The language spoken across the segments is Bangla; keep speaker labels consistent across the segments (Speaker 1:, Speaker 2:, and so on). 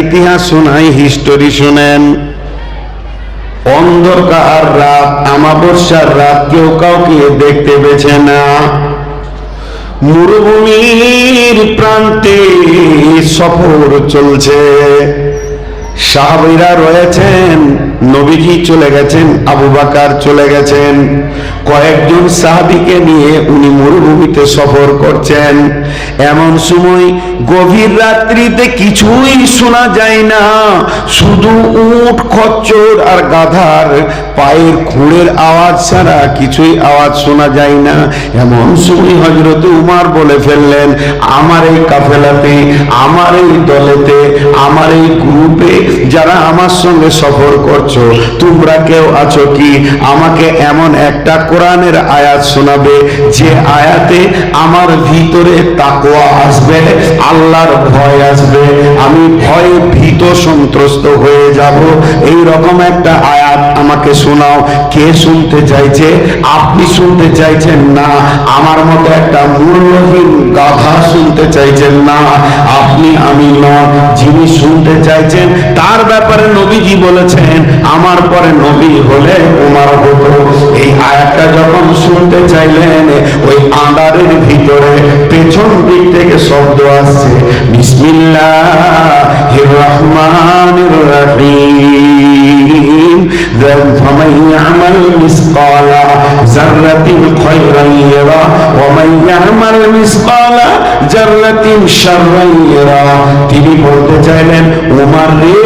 Speaker 1: ইতিহাস শোনাই, হিস্টোরি শোনেন। অন্ধকার রাত, অমাবস্যার রাত, কেউ কাউকে দেখতে পেছে না। মরুভূমির প্রান্তে সফর চলছে, সাহাবীরা রয়েছেন, নবীজি চলে গেছেন, আবু বকর চলে গেছেন, কয়েকজন সাহাবীকে নিয়ে উনি মরুভূমিতে সফর করছেন। এমন সময় গভীর রাত্রিতে কিছুই শোনা যায় না, শুধু উট, খচ্চর আর গাধার পায়ের খুঁড়ের আওয়াজ ছাড়া কিছুই আওয়াজ শোনা যায় না। এমন সময় হযরত উমর বলে ফেললেন, আমার এই কাফেলাতে, আমার এই দলেতে, আমার এই গ্রুপে যারা আমার সঙ্গে সফর করছো, তোমরা কেউ আছো কি আমাকে এমন একটা কোরআনের আয়াত শোনাবে যে আয়াতে আমার ভিতরে তাকওয়া আসবে, আল্লাহর ভয় আসবে, আমি ভয়ে ভীত সন্ত্রস্ত হয়ে যাব, এই রকম একটা আয়াত আমাকে শোনাও। কে শুনতে চাইছে? আপনি শুনতে চাইছেন না, আমার মতো একটা মূল্যহীন গাধা শুনতে চাইছেন না, আপনি আমি নন। যিনি শুনতে চাইছেন তার ব্যাপারে নবীজি বলেছেন আমার পরে নবী হলে উমর হতো। এই আয়াতটা যখন শুনতে চাইলেন, ওই আঁধারের ভিতরে পেছন দিক থেকে শব্দ আসছে, বিসমিল্লাহির রহমানির রহিম, ফামান ইয়ামাল মিসকালা যাররাতিন খায়রান ইয়ারা ওয়া মান ইয়ামাল মিসকালা যাররাতিন শাররান ইয়ারা। তিনি বলতে চাইলেন, উমর রে,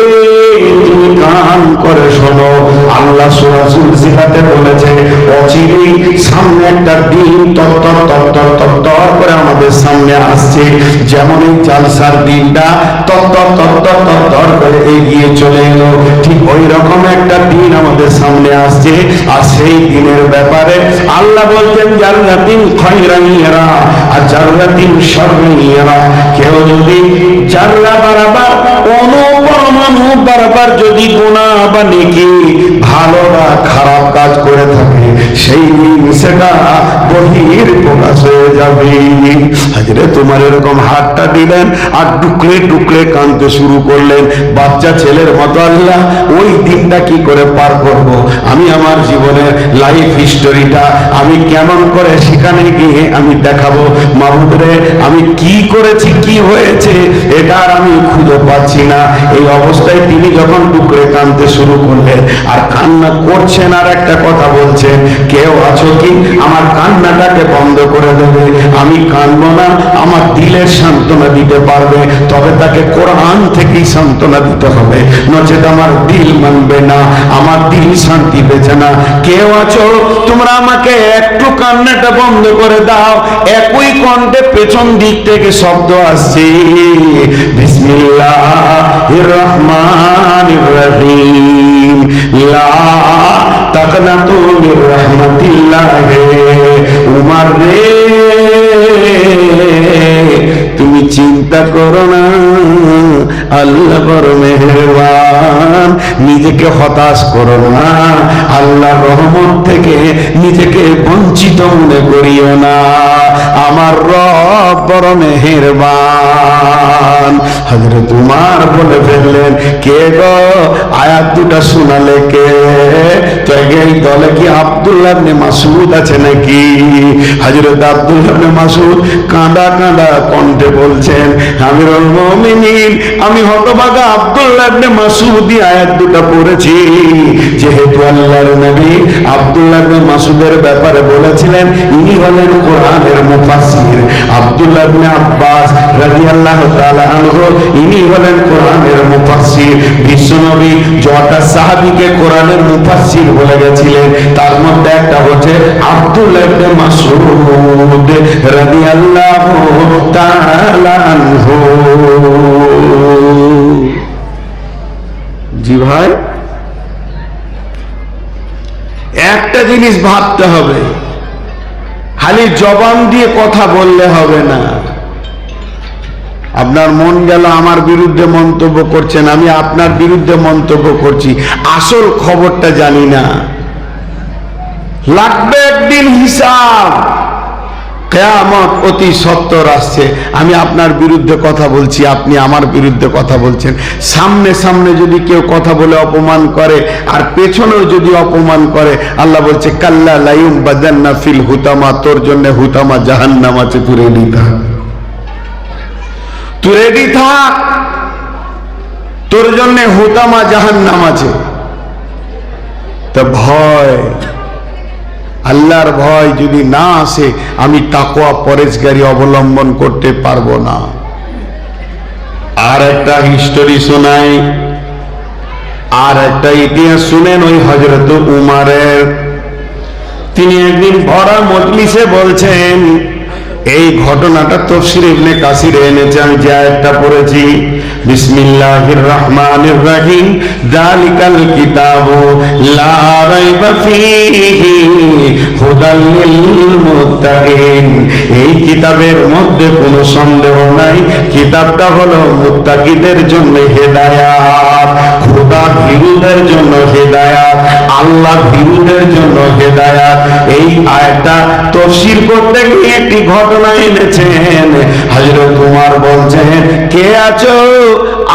Speaker 1: তুমি কান করে শোনো, আল্লাহ সূরা ফুলসিলাতে বলেছে অচিরেই সামনে একটা দিন তত্তর তত্তর তত্তর করে আমাদের সামনে আসছে। যেমন এই জালসার দিনটা তত্তর তত্তর তত্তর করে এগিয়ে চলে এলো, ঠিক ওই রকম একটা দিন আমাদের সামনে আসছে। আর সেই দিনের ব্যাপারে আল্লাহ বলতেন জাররাতিন খায়রান ইয়ারা আর জাররাতিন শাররান ইয়ারা। কেউ যদি জাররা বরাবর অনুপরমাণু বরাবর যদি গুনাহ বা নেকি, ভালো বা খারাপ কাজ করে থাকে, সেই সেটা বহির প্রকাশ হয়ে যাবে। হাজরে তোমার এরকম হাতটা দিলেন আর টুকরে টুকরে কাঁদতে শুরু করলেন, বাচ্চা ছেলের মতো। আল্লাহ, ওই দিনটা কি করে পার করব? আমি আমার জীবনের লাইফ হিস্টোরিটা আমি কেমন করে সেখানে গিয়ে আমি দেখাবো? মাহবুবরে, আমি কি করেছি, কি হয়েছে, এটা আর আমি খুঁজে পাচ্ছি না। এই অবস্থায় তিনি যখন টুকরে কাঁদতে শুরু করলেন আর কান্না করছেন, আর একটা কথা বলছেন, কেউ আছো কি আমার কান্নাটাকে বন্ধ করে দেবে? আমি কাঁদবো না, আমার দিলের সান্ত্বনা দিতে পারবে, তবে তাকে কোরআন থেকেই সান্ত্বনা দিতে হবে, নচেত আমার দিল মানবে না, আমার দিল শান্তি পেছে না। কেউ আছো তোমরা আমাকে একটু কান্নাটা বন্ধ করে দাও? একই কণ্ঠে পেছন দিক থেকে শব্দ আসছে, বিসমিল্লাহির রহমানির রহিম, লা তাকনাতু মির রাহমাতিল্লাহ। উমর রে, তুমি চিন্তা করো না, আল্লাহ বড় মেহেরবান, নিজেকে হতাশ করো না, আল্লাহর রহমত থেকে নিজেকে বঞ্চিত মনে করিও না, আমার রব বড় মেহেরবান। হযরত উমর বলে ফেললেন, কে গো আয়াত দুটা শোনালে কে? তো এই দলে কি আব্দুল্লাহ ইবনে মাসউদ আছে নাকি? হযরত আব্দুল্লাহ ইবনে মাসউদ কাঁদা কাঁদা কণ্ঠে বলছেন, আমিরুল মুমিনিন, আমি হতভাগা আব্দুল্লাহ ইবনে মাসউদ আয়াত দুটো পড়েছি। যেহেতু আল্লাহর নবী আব্দুল্লাহ ইবনে মাসউদের ব্যাপারে বলেছিলেন ইনি হলেন কোরআনের মুফাসসির, আব্দুল্লাহ ইবনে আব্বাস রাদিয়াল্লাহু তাআলা আনহু ইনি হলেন কোরআনের মুফাসসির। বিশ্বনবী যটা সাহাবীকে কোরআনের মুফাসসির বলে গেছিলেন, তার মধ্যে একটা হচ্ছে আব্দুল্লাহ ইবনে মাসউদ রাদিয়াল্লাহু তাআলা আনহু। জি ভাই, একটা জিনিস ভাবতে হবে, খালি জবান দিয়ে কথা বললে হবে না। আপনার মন গেল আমার বিরুদ্ধে মন্তব্য করছেন, আমি আপনার বিরুদ্ধে মন্তব্য করছি, আসল খবরটা জানি না। লাগবে একদিন হিসাব। কিয়ামত অতি সত্বর আসছে, আমি আপনার বিরুদ্ধে কথা বলছি, আপনি আমার বিরুদ্ধে কথা বলছেন, সামনে সামনে যদি কেউ কথা বলে অপমান করে আর পেছনেও যদি অপমান করে, আল্লাহ বলছে কাল্লা লা ইউবাদান্না ফিল হুতামা, তোর জন্য হুতামা জাহান্নাম আছে, তুই রেডি থাক, তুই রেডি থাক, তোর জন্য হুতামা জাহান্নাম আছে। তো ভয়, আল্লাহর ভয় যদি না আসে, আমি তাকওয়া পরেজগারি অবলম্বন করতে পারবো না। আর একটা হিস্টোরি শোনাই, আর একটা ইতিহাস শুনেন ওই হযরত উমারের। তিনি একদিন ভরা মজলিসে বলছেন, এই ঘটনাটা তাফসীর ইবনে কাসির এনেছে, আমি যে আয়াতটা পড়েছি, বিসমিল্লাহির রহমানির রহিম, যালিকাল কিতাবু লা রাইবা ফীহি হুদাল লিল মুত্তাকিন, এই কিতাবের মধ্যে কোনো সন্দেহ নাই, কিতাবটা হলো মুত্তাকিদের জন্য হেদায়াত, খোদা ভীরুদের জন্য হেদায়াত, আল্লাহ ভীরুদের জন্য হেদায়াত। এই আয়াতটা তাফসীর করতে গিয়ে একটি ঘটনা এনেছেন। হযরত উমর বলছেন, কে আছো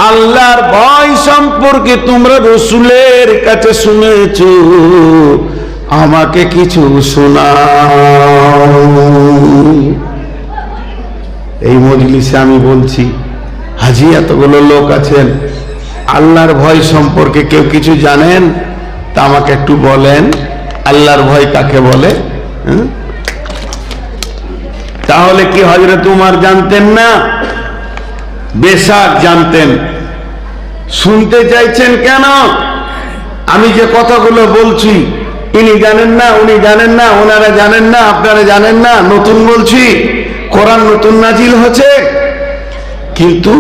Speaker 1: আল্লাহর ভয় সম্পর্কে তোমরা রাসূলের কাছে শুনেছো, আমাকে কিছু শোনাও। এই মজলিসে আমি বলছি, হাজি এতগুলো লোক আছেন, আল্লাহর ভয় সম্পর্কে কেউ কিছু জানেন? তা আমাকে একটু বলেন, আল্লাহর ভয় কাকে বলে? তাহলে কি হযরত উমর জানতেন না? বেশক জানতেন। শুনতে চাইছেন কেন? আমি যে কথাগুলো বলছি, ইনি জানেন না, উনি জানেন না, ওনারা জানেন না, আপনারা জানেন না, নতুন বলছি, কোরআন নতুন নাজিল হচ্ছে। কিন্তু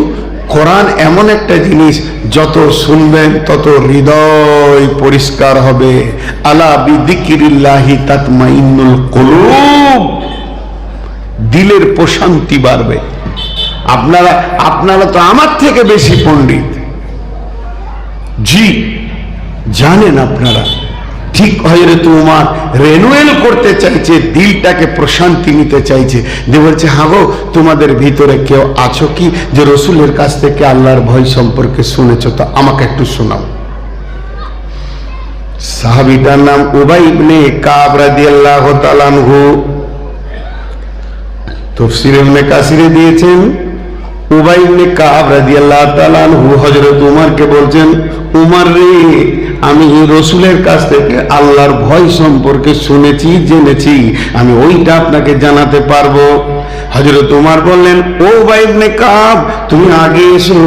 Speaker 1: কোরআন এমন একটা জিনিস, যত শুনবেন তত হৃদয় পরিষ্কার হবে। আলা বিযিকরিল্লাহি তাতমাইন্নুল কুলুব, দিলের প্রশান্তি বাড়বে। আপনারা তো আমার থেকে বেশি পণ্ডিত, জি জানেন আপনারা। ঠিক হযরত উমর রেনুয়েল করতে চাইছে, দিলটাকে প্রশান্তি নিতে চাইছে, যে বলছে, হ্যাঁ গো, তোমাদের ভিতরে কেউ আছো কি যে রাসূলের কাছ থেকে আল্লাহর ভয় সম্পর্কে শুনেছো? তো আমাকে একটু শোনাও। সাহাবীটার নাম উবাই ইবনে কাব রাদিয়াল্লাহু তাআলা আনহু। তাফসীর ইবনে কাসিরে দিয়েছেন, উবাই ইবনে কাব রাদিয়াল্লাহু তাআলা আনহু হযরত উমরকে বলছেন, উমর রে, আমি রাসূলের কাছ থেকে আল্লাহর ভয় সম্পর্কে শুনেছি, জেনেছি, আমি ওইটা আপনাকে জানাতে পারবো। হযরত উমর বললেন, ও উবাই ইবনে কাব, তুমি আগে এসো,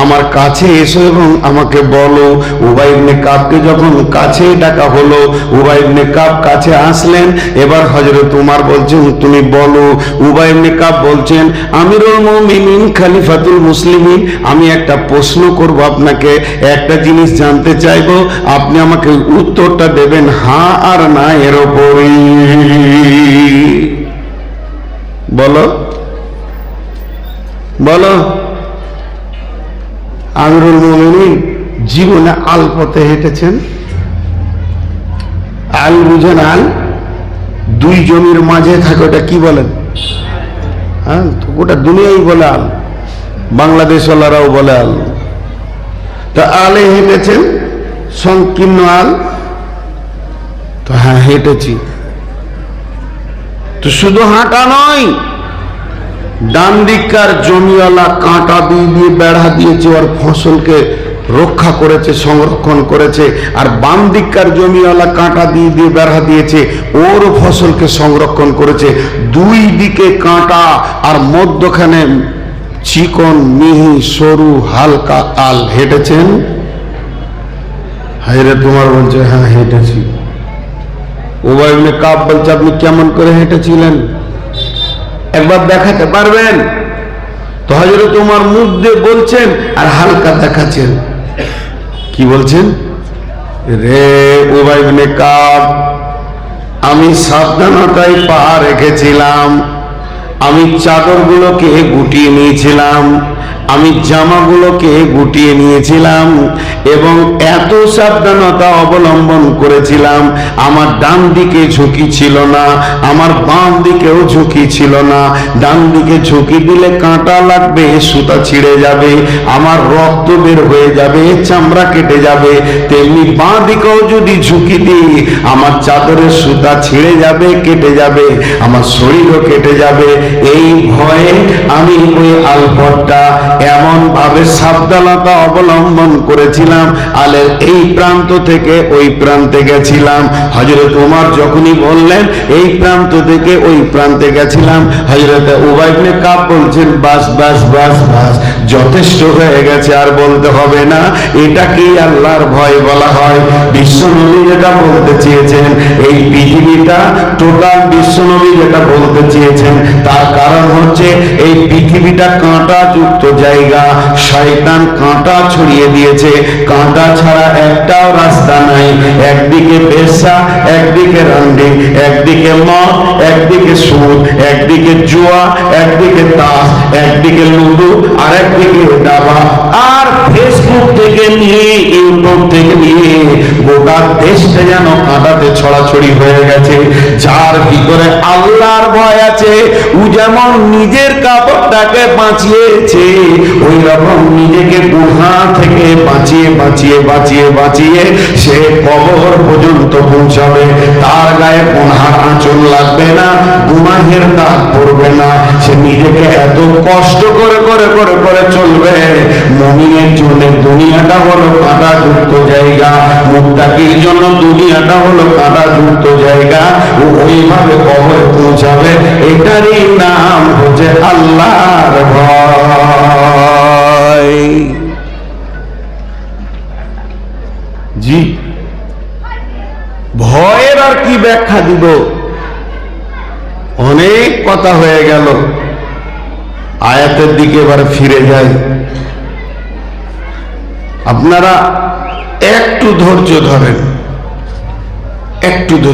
Speaker 1: আমার কাছে এসো এবং আমাকে বলো। উবাই ইবনে কাবকে যখন কাছে ডাকা হলো, উবাই ইবনে কাব কাছে আসলেন। এবার হযরত উমর বলছেন, তুমি বলো। উবাই ইবনে কাব বলছেন, আমিরুল মুমিনিন, খলিফাতুল মুসলিমিন, আমি একটা প্রশ্ন করব আপনাকে, একটা জিনিস জানতে চাইবো, আপনি আমাকে উত্তরটা দেবেন হ্যাঁ আর না এর উপরই। বলো বলো। আমিরুল মুমিনিন জীবনে আল পথে হেঁটেছেন। আল বুঝেন? আল দুই জমির মাঝে থাকে, ওটা কি বলেন? হ্যাঁ, গোটা দুনিয়াই বলে আল, বাংলাদেশ ওয়ালারাও বলে আল। তা আলে হেঁটেছেন, সংকীর্ণ আল। তো হ্যাঁ, হেঁটেছি। তো শুধু হাঁটা নয়, ডান দিককার জমিওয়ালা কাঁটা দিয়ে বেড়া দিয়েছে, ওর ফসলকে রক্ষা করেছে, সংরক্ষণ করেছে। আর বাম দিককার জমিওয়ালা কাঁটা দিয়ে বেড়া দিয়েছে, ওর ফসলকে সংরক্ষণ করেছে। দুই দিকে কাঁটা আর মধ্যখানে চিকন মিহি সরু হালকা আল। হেঁটেছেন? হায়রে তোমার বলছে, হ্যাঁ হেঁটেছি। উবাই ইবনে কাব বলছে, আপনি কেমন করে হেঁটেছিলেন, একবার দেখাতে পারবেন? তো হযরত উমর মুখ দিয়ে বলছেন আর হালকা দেখাচ্ছেন। কি বলছেন? রে উবাই ইবনে কাব, আমি সাবধানতায় পা রেখেছিলাম, আমি চাদরগুলোকে গুটিয়ে নিয়েছিলাম, আমি জামাগুলোকে গুটিয়ে নিয়েছিলাম এবং এত সাবধানতা অবলম্বন করেছিলাম, আমার ডান দিকে ঝুঁকি ছিল না, আমার বাম দিকেও ঝুঁকি ছিল না। ডান দিকে ঝুঁকি দিলে কাঁটা লাগবে, সুতা ছিঁড়ে যাবে, আমার রক্ত বের হয়ে যাবে, চামড়া কেটে যাবে। তেমনি বাঁ দিকেও যদি ঝুঁকি দিই, আমার চাদরের সুতা ছিঁড়ে যাবে, কেটে যাবে, আমার শরীরও কেটে যাবে। এই ভয়ে আমি ওই আলপটটা এমন ভাবে সাবধানতা অবলম্বন করেছিলাম, আলের এই প্রান্ত থেকে ওই প্রান্তে গেছিলাম। হযরত ওমর যখনই বললেন এই প্রান্ত থেকে ওই প্রান্তে গেছিলাম, হযরত উবাই ইবনে কাব বলছেন বাস বাস বাস বাস, যথেষ্ট হয়ে গেছে, আর বলতে হবে না। এটা কি আল্লাহর ভয় বলা হয়? বিশ্বনবী যেটা বলতে চেয়েছেন, এই পৃথিবীটা টোটাল বিশ্বনবী যেটা বলতে চেয়েছেন, তার কারণ হচ্ছে এই পৃথিবীটা কাঁটা যুক্ত জায়গা। শয়তান কাঁটা ছড়িয়ে দিয়েছে, কাঁটা ছাড়া একটাও রাস্তা নাই। একদিকে পেশা, একদিকে রান্ডি, একদিকে মদ, একদিকে সুদ, একদিকে জুয়া, একদিকে তাস, একদিকে লুডু, আর একদিকে দাবা। আর ফেসবুক থেকে নিয়ে ইউটিউব থেকে নিয়ে গোটা দেশটা যেন কাঁটাতে ছড়াছড়ি হয়ে গেছে। যার ভিতরে আল্লাহর ভয় আছে, ও যেমন নিজের কাপড়টাকে বাঁচিয়েছে, ওই রকম নিজেকে গুহা থেকে বাঁচিয়ে বাঁচিয়ে বাঁচিয়ে বাঁচিয়ে সে কবর পর্যন্ত পৌঁছাবে। তার গায়ে গুনার আঁচল লাগবে না, গুনাহের দাগ পড়বে না। সে নিজেকে এত কষ্ট করে করে করে করে চলবে। মুমিনের জন্য দুনিয়াটা হলো কাঁটা যুক্ত জায়গা, মুত্তাকির জন্য দুনিয়াটা হলো কাঁটা যুক্ত জায়গা। ও ওইভাবে কবরে পৌঁছাবে। এটারই নাম হচ্ছে আল্লাহর ভয়। জি, ভয়ের আর কি ব্যাখ্যা দিব? অনেক কথা হয়ে গেল। আয়াতের দিকে এবার ফিরে যাই। আপনারা একটু ধৈর্য ধরেন, একটু ধৈর্য।